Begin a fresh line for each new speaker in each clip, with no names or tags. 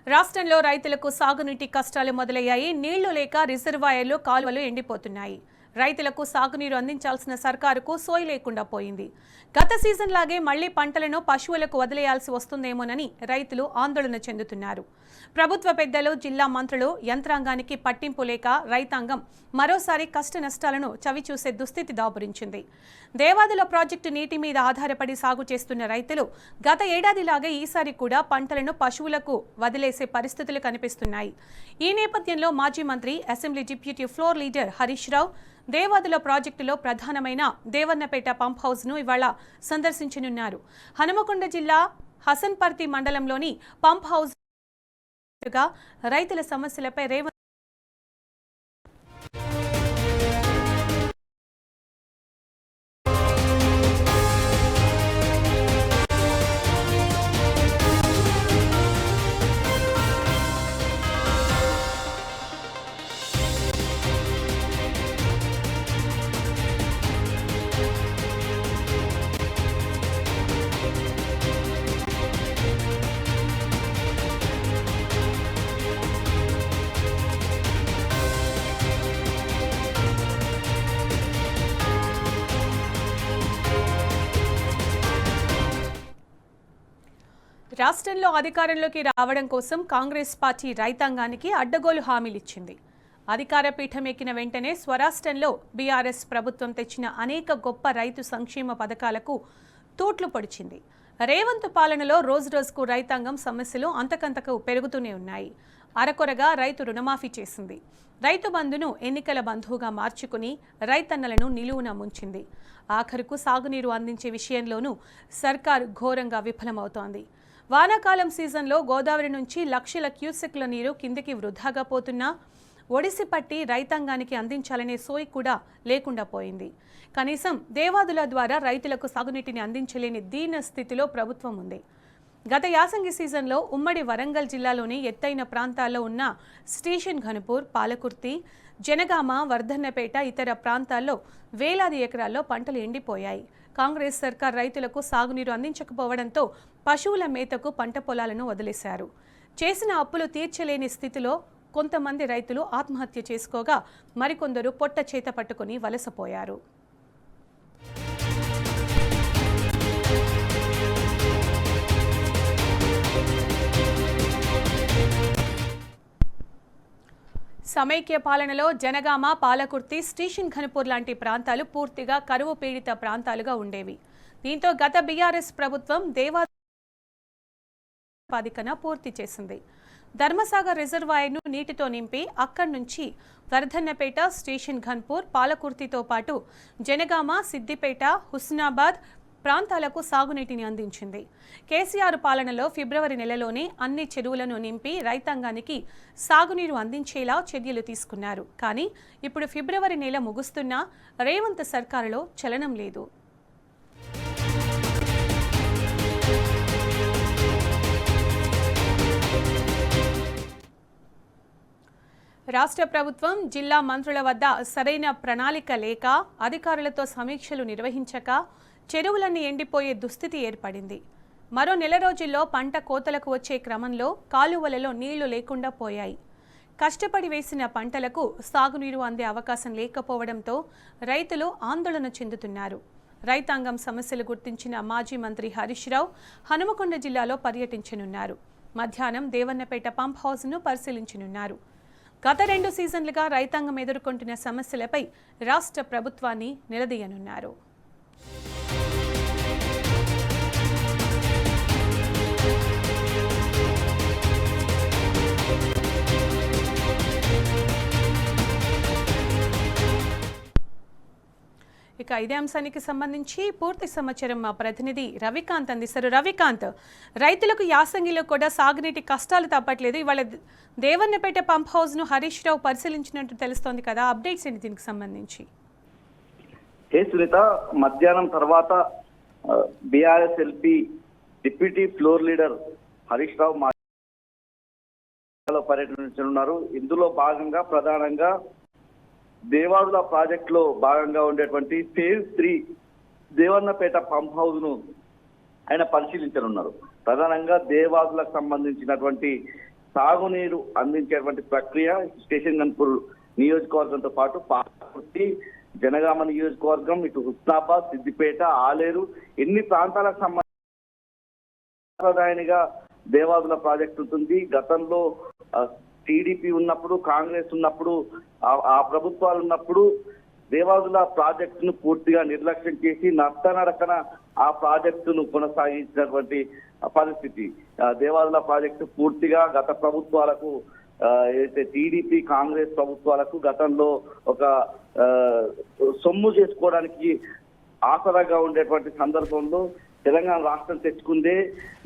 రాష్ట్రంలో రైతులకు సాగునీటి కష్టాలు మొదలయ్యాయి. నీళ్లు లేక రిజర్వాయర్లు, కాలువలు ఎండిపోతున్నాయి. రైతులకు సాగునీరు అందించాల్సిన సర్కారుకు సోయి లేకుండా పోయింది. గత సీజన్ లాగే మళ్లీ పంటలను పశువులకు వదిలేయాల్సి వస్తుందేమోనని రైతులు ఆందోళన చెందుతున్నారు. ప్రభుత్వ పెద్దలు, జిల్లా మంత్రులు, యంత్రాంగానికి పట్టింపు లేక రైతాంగం మరోసారి కష్ట నష్టాలను చవిచూసే దుస్థితి దాపురించింది. దేవాదుల ప్రాజెక్టు నీటి మీద ఆధారపడి సాగు చేస్తున్న రైతులు గత ఏడాదిలాగే ఈసారి కూడా పంటలను పశువులకు వదిలేసే పరిస్థితులు కనిపిస్తున్నాయి. ఈ నేపథ్యంలో మాజీ మంత్రి, assembly deputy floor leader Harish Rao Devadula ప్రాజెక్టులో ప్రధానమైన దేవన్నపేట పంప్ హౌస్ ను ఇవాళ సందర్శించనున్నారు. హనుమకొండ జిల్లా హసన్పర్తి మండలంలోని పంప్ హౌస్ రైతుల సమస్యలపై రేవంత్ రాష్ట్రంలో అధికారంలోకి రావడం కోసం కాంగ్రెస్ పార్టీ రైతాంగానికి అడ్డగోలు హామీలిచ్చింది. అధికార పీఠం ఎక్కిన వెంటనే స్వరాష్ట్రంలో బీఆర్ఎస్ ప్రభుత్వం తెచ్చిన అనేక గొప్ప రైతు సంక్షేమ పథకాలకు తూట్లు పొడిచింది. రేవంత్ పాలనలో రోజురోజుకు రైతాంగం సమస్యలు అంతకంతకు పెరుగుతూనే ఉన్నాయి. అరకొరగా రైతు రుణమాఫీ చేసింది. రైతు బంధును ఎన్నికల బంధువుగా మార్చుకుని రైతన్నలను నిలువున ముంచింది. ఆఖరుకు సాగునీరు అందించే విషయంలోనూ సర్కారు ఘోరంగా విఫలమవుతోంది. వానాకాలం సీజన్లో గోదావరి నుంచి లక్షల క్యూసెక్ల నీరు కిందికి వృధాగా పోతున్నా ఒడిసి పట్టి రైతాంగానికి అందించాలనే సోయి కూడా లేకుండా పోయింది. కనీసం దేవాదుల ద్వారా రైతులకు సాగునీటిని అందించలేని దీన స్థితిలో ప్రభుత్వం ఉంది. గత యాసంగి సీజన్లో ఉమ్మడి వరంగల్ జిల్లాలోని ఎత్తైన ప్రాంతాల్లో ఉన్న స్టేషన్ ఘనపూర్, పాలకుర్తి, జనగామ, వర్ధన్నపేట ఇతర ప్రాంతాల్లో వేలాది ఎకరాల్లో పంటలు ఎండిపోయాయి. కాంగ్రెస్ సర్కార్ రైతులకు సాగునీరు అందించకపోవడంతో పశువుల మేతకు పంట పొలాలను వదిలేశారు. చేసిన అప్పులు తీర్చలేని స్థితిలో కొంతమంది రైతులు ఆత్మహత్య చేసుకోగా మరికొందరు పొట్ట చేత పట్టుకుని వలసపోయారు. సమైక్య పాలనలో జనగామ, పాలకుర్తి, స్టేషన్ ఘనపూర్ లాంటి ప్రాంతాలు పూర్తిగా కరువు పీడిత ప్రాంతాలుగా ఉండేవి. దీంతో గత బీఆర్ఎస్ ప్రభుత్వం దేవాదుల పూర్తి చేసింది. ధర్మసాగర్ రిజర్వాయర్ను నీటితో నింపి అక్కడి నుంచి వర్ధన్నపేట, స్టేషన్ ఘన్పూర్, పాలకుర్తితో పాటు జనగామ, సిద్దిపేట, హుస్నాబాద్ ప్రాంతాలకు సాగునీటిని అందించింది. కేసీఆర్ పాలనలో ఫిబ్రవరి నెలలోనే అన్ని చెరువులను నింపి రైతాంగానికి సాగునీరు అందించేలా చర్యలు తీసుకున్నారు. కానీ ఇప్పుడు ఫిబ్రవరి నెల ముగుస్తున్నా రేవంత్ సర్కారులో చలనం లేదు. రాష్ట్ర ప్రభుత్వం, జిల్లా మంత్రుల వద్ద సరైన ప్రణాళిక లేక, అధికారులతో సమీక్షలు నిర్వహించక చెరువులన్నీ ఎండిపోయే దుస్థితి ఏర్పడింది. మరో నెల రోజుల్లో పంట కోతలకు వచ్చే క్రమంలో కాలువలలో నీళ్లు లేకుండా పోయాయి. కష్టపడి వేసిన పంటలకు సాగునీరు అందే అవకాశం లేకపోవడంతో రైతులు ఆందోళన చెందుతున్నారు. రైతాంగం సమస్యలు గుర్తించిన మాజీ మంత్రి హరీష్ రావు హనుమకొండ జిల్లాలో పర్యటించనున్నారు. మధ్యాహ్నం దేవన్నపేట పంప్ హౌస్ను పరిశీలించనున్నారు. గత 2 సీజన్లుగా రైతాంగం ఎదుర్కొంటున్న సమస్యలపై రాష్ట్ర ప్రభుత్వాన్ని నిలదీయనున్నారు. ఇక ఇదే అంశానికి సంబంధించి పూర్తి సమాచారం మా ప్రతినిధి రవికాంత్ అందిస్తారు. రవికాంత్, రైతులకు యాసంగిలో కూడా సాగునీటి కష్టాలు తప్పట్లేదు. ఇవాళ దేవన్నపేట పంప్ హౌస్ ను హరీష్ రావు పరిశీలించినట్టు తెలుస్తోంది కదా, అప్డేట్స్ ఏంటి దీనికి సంబంధించి?
సునీత, మధ్యాహ్నం తర్వాత BRS LP deputy floor leader Harish Rao పర్యటించనున్నారు. ఇందులో భాగంగా ప్రధానంగా దేవాదుల ప్రాజెక్ట్ లో భాగంగా ఉండేటువంటి ఫేజ్ 3 దేవన్నపేట పంప్ హౌస్ ను ఆయన పరిశీలించనున్నారు. ప్రధానంగా దేవాదులకు సంబంధించినటువంటి సాగునీరు అందించేటువంటి ప్రక్రియ స్టేషన్ గన్పూర్ నియోజకవర్గంతో పాటు పాలకుర్తి, జనగామ నియోజకవర్గం, ఇటు హుస్నాబాద్, సిద్దిపేట, ఆలేరు ఎన్ని ప్రాంతాలకు సంబంధించిగా దేవాదుల ప్రాజెక్టు ఉంటుంది. గతంలో టీడీపీ ఉన్నప్పుడు, కాంగ్రెస్ ఉన్నప్పుడు, ఆ ప్రభుత్వాలు ఉన్నప్పుడు దేవాదుల ప్రాజెక్టును పూర్తిగా నిర్లక్ష్యం చేసి నత్తనడకన ఆ ప్రాజెక్టును కొనసాగించినటువంటి పరిస్థితి. దేవాదుల ప్రాజెక్టు పూర్తిగా గత ప్రభుత్వాలకు ఏదైతే టీడీపీ కాంగ్రెస్ ప్రభుత్వాలకు గతంలో ఒక సొమ్ము చేసుకోవడానికి ఆసరాగా ఉండేటువంటి సందర్భంలో తెలంగాణ రాష్ట్రం తెచ్చుకుందే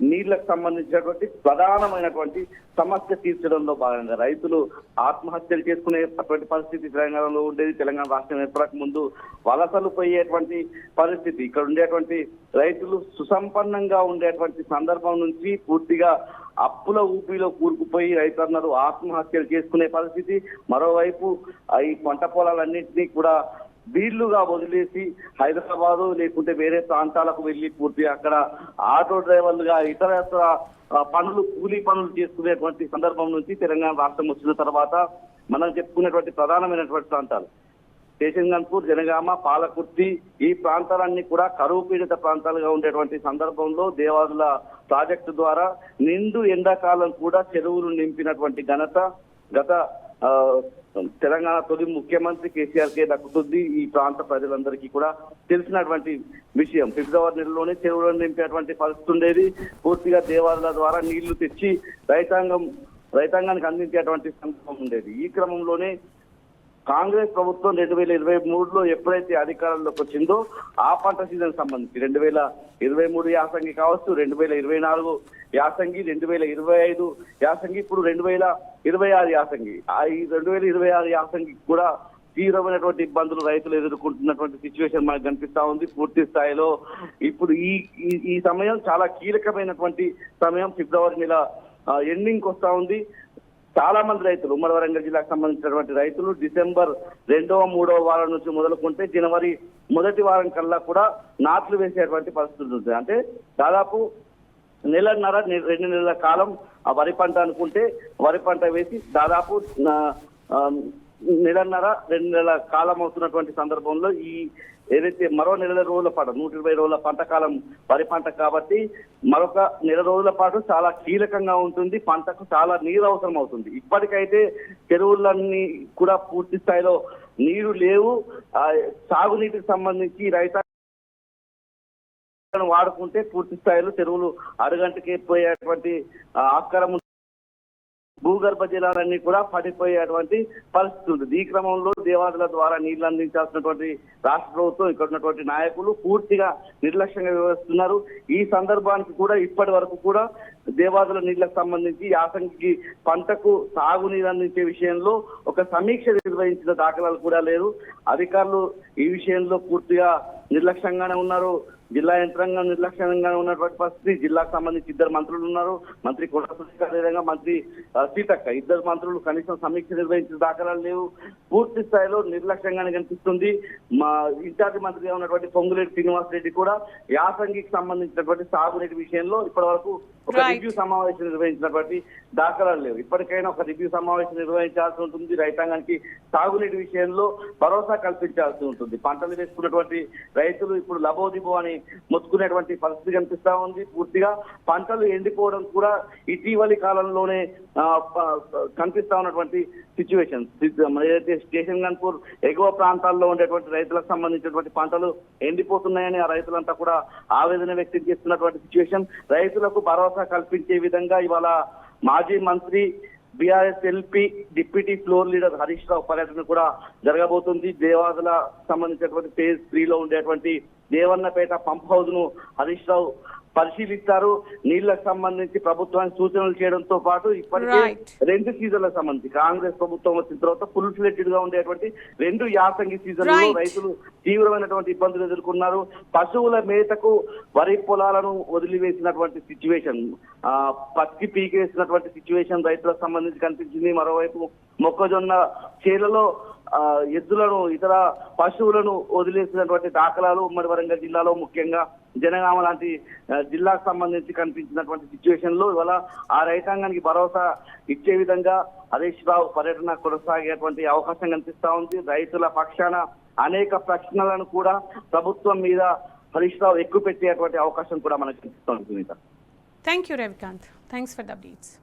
నీళ్లకు సంబంధించినటువంటి ప్రధానమైనటువంటి సమస్య తీర్చడంలో భాగంగా రైతులు ఆత్మహత్యలు చేసుకునేటువంటి పరిస్థితి తెలంగాణలో ఉండేది. తెలంగాణ రాష్ట్రం ఏర్పడక ముందు వలసలు పోయేటువంటి పరిస్థితి. ఇక్కడ ఉండేటువంటి రైతులు సుసంపన్నంగా ఉండేటువంటి సందర్భం నుంచి పూర్తిగా అప్పుల ఊపిలో కూరుకుపోయి రైతన్నలు ఆత్మహత్యలు చేసుకునే పరిస్థితి. మరోవైపు ఈ పంట పొలాలన్నింటినీ కూడా వీళ్లుగా వదిలేసి హైదరాబాదు లేకుంటే వేరే ప్రాంతాలకు వెళ్లి పూర్తిగా అక్కడ ఆటో డ్రైవర్లుగా ఇతర పనులు, కూలీ పనులు చేసుకునేటువంటి సందర్భం నుంచి తెలంగాణ రాష్ట్రం వచ్చిన తర్వాత మనం చెప్పుకునేటువంటి ప్రధానమైనటువంటి ప్రాంతాలు స్టేషన్ గన్పూర్, జనగామ, పాలకుర్తి ఈ ప్రాంతాలన్నీ కూడా కరువు పీడిత ప్రాంతాలుగా ఉండేటువంటి సందర్భంలో దేవాదుల ప్రాజెక్టు ద్వారా నిండు ఎండాకాలం కూడా చెరువులు నింపినటువంటి ఘనత గత తెలంగాణ తొలి ముఖ్యమంత్రి కేసీఆర్కే దక్కుతుంది. ఈ ప్రాంత ప్రజలందరికీ కూడా తెలిసినటువంటి విషయం. ఫిబ్రవరి నెలలోనే చెరువులను నింపేటువంటి పరిస్థితి ఉండేది. పూర్తిగా దేవాదుల ద్వారా నీళ్లు తెచ్చి రైతాంగానికి అందించేటువంటి సందర్భం ఉండేది. ఈ క్రమంలోనే కాంగ్రెస్ ప్రభుత్వం 2023లో ఎప్పుడైతే అధికారంలోకి వచ్చిందో ఆ పంట సీజన్ సంబంధించి 2023 యాసంగి కావచ్చు, 2024 యాసంగి, 2025 యాసంగి, ఇప్పుడు 2026 యాసంగి. ఈ 2026 యాసంగి కూడా తీవ్రమైనటువంటి ఇబ్బందులు రైతులు ఎదుర్కొంటున్నటువంటి సిచ్యువేషన్ మనకు కనిపిస్తా ఉంది. పూర్తి స్థాయిలో ఇప్పుడు ఈ సమయం చాలా కీలకమైనటువంటి సమయం. ఫిబ్రవరి నెల ఎండింగ్ వస్తా ఉంది. చాలా మంది రైతులు, ఉమ్మడి వరంగల్ జిల్లాకు సంబంధించినటువంటి రైతులు డిసెంబర్ 2వ 3వ వారం నుంచి మొదలుకుంటే జనవరి మొదటి వారం కల్లా కూడా నాట్లు వేసేటువంటి పరిస్థితి ఉంటుంది. అంటే దాదాపు 1.5-2 నెలల కాలం ఆ వరి పంట అనుకుంటే వరి పంట వేసి దాదాపు 1.5-2 నెలల కాలం అవుతున్నటువంటి సందర్భంలో ఈ ఏదైతే మరో 1 రోజుల పాటు 120 రోజుల పంట కాలం వరి పంట కాబట్టి మరొక 1 రోజుల పాటు చాలా కీలకంగా ఉంటుంది. పంటకు చాలా నీరు అవసరం అవుతుంది. ఇప్పటికైతే చెరువులన్నీ కూడా పూర్తి స్థాయిలో నీరు లేవు. సాగునీటికి సంబంధించి రైతాంగం వాడుకుంటే పూర్తి స్థాయిలో చెరువులు అడుగంటకే పోయేటువంటి ఆస్కారం, భూగర్భ జలాలన్నీ కూడా పడిపోయేటువంటి పరిస్థితి ఉంటుంది. ఈ క్రమంలో దేవాదుల ద్వారా నీళ్లు అందించాల్సినటువంటి రాష్ట్ర ప్రభుత్వం, ఇక్కడ ఉన్నటువంటి నాయకులు పూర్తిగా నిర్లక్ష్యంగా వ్యవహరిస్తున్నారు. ఈ సందర్భానికి కూడా ఇప్పటి వరకు కూడా దేవాదుల నీళ్లకు సంబంధించి యాసంగికి పంటకు సాగునీరు అందించే విషయంలో ఒక సమీక్ష నిర్వహించిన దాఖలాలు కూడా లేదు. అధికారులు ఈ విషయంలో పూర్తిగా నిర్లక్ష్యంగానే ఉన్నారు. జిల్లా యంత్రాంగం నిర్లక్ష్యంగా ఉన్నటువంటి పరిస్థితి. జిల్లాకు సంబంధించి 2 మంత్రులు ఉన్నారు. మంత్రి కొండ సురేఖ, అదేవిధంగా మంత్రి సీతక్క, 2 మంత్రులు కనీసం సమీక్ష నిర్వహించిన దాఖలాలు లేవు. పూర్తి స్థాయిలో నిర్లక్ష్యంగానే కనిపిస్తుంది. మా ఇన్ఛార్జి మంత్రిగా ఉన్నటువంటి పొంగులేటి శ్రీనివాస్ రెడ్డి కూడా యాసంగికి సంబంధించినటువంటి సాగునీటి విషయంలో ఇప్పటి వరకు ఒక రివ్యూ సమావేశం నిర్వహించినటువంటి దాఖలాలు లేవు. ఇప్పటికైనా ఒక రివ్యూ సమావేశం నిర్వహించాల్సి ఉంటుంది. రైతాంగానికి సాగునీటి విషయంలో భరోసా కల్పించాల్సి ఉంటుంది. పంటలు వేసుకున్నటువంటి రైతులు ఇప్పుడు లబోదిబో అని మొత్తుకునేటువంటి పరిస్థితి కనిపిస్తా ఉంది. పూర్తిగా పంటలు ఎండిపోవడం కూడా ఇటీవలి కాలంలోనే కనిపిస్తా ఉన్నటువంటి సిచ్యువేషన్. ఏదైతే స్టేషన్ గన్పూర్ ఎగువ ప్రాంతాల్లో ఉండేటువంటి రైతులకు సంబంధించినటువంటి పంటలు ఎండిపోతున్నాయని ఆ రైతులంతా కూడా ఆవేదన వ్యక్తం చేస్తున్నటువంటి సిచ్యువేషన్. రైతులకు భరోసా కల్పించే విధంగా ఇవాళ మాజీ మంత్రి BRS LP deputy floor leader Harish Rao పర్యటన కూడా జరగబోతుంది. దేవాదుల సంబంధించినటువంటి ఫేజ్ 3లో ఉండేటువంటి దేవన్నపేట పంప్ హౌస్ ను హరీష్ రావు పరిశీలిస్తారు. నీళ్లకు సంబంధించి ప్రభుత్వానికి సూచనలు చేయడంతో పాటు ఇప్పటికే 2 సీజన్లకు సంబంధించి కాంగ్రెస్ ప్రభుత్వం వచ్చిన తర్వాత ఫుల్ ఫ్లెడ్జ్డ్ గా ఉండేటువంటి 2 యాసంగి సీజన్లో రైతులు తీవ్రమైనటువంటి ఇబ్బందులు ఎదుర్కొన్నారు. పశువుల మేతకు వరి పొలాలను వదిలివేసినటువంటి సిచ్యువేషన్, పత్తి పీకేసినటువంటి సిచ్యువేషన్ రైతులకు సంబంధించి కనిపించింది. మరోవైపు మొక్కజొన్న చేలలో ఎద్దులను, ఇతర పశువులను వదిలేసినటువంటి దాఖలాలు ఉమ్మడి వరంగల్ జిల్లాలో ముఖ్యంగా జనగామ లాంటి జిల్లాకు సంబంధించి కనిపించినటువంటి సిచ్యువేషన్ లో ఇవాళ ఆ రైతాంగానికి భరోసా ఇచ్చే విధంగా హరీష్ రావు పర్యటన కొనసాగేటువంటి అవకాశం కనిపిస్తా ఉంది. రైతుల పక్షాన అనేక ప్రశ్నలను కూడా ప్రభుత్వం మీద హరీష్ రావు ఎక్కువ పెట్టేటువంటి అవకాశం కూడా మనకు కనిపిస్తోంది. Sunita,
thank you Ravikanth, thanks for the updates.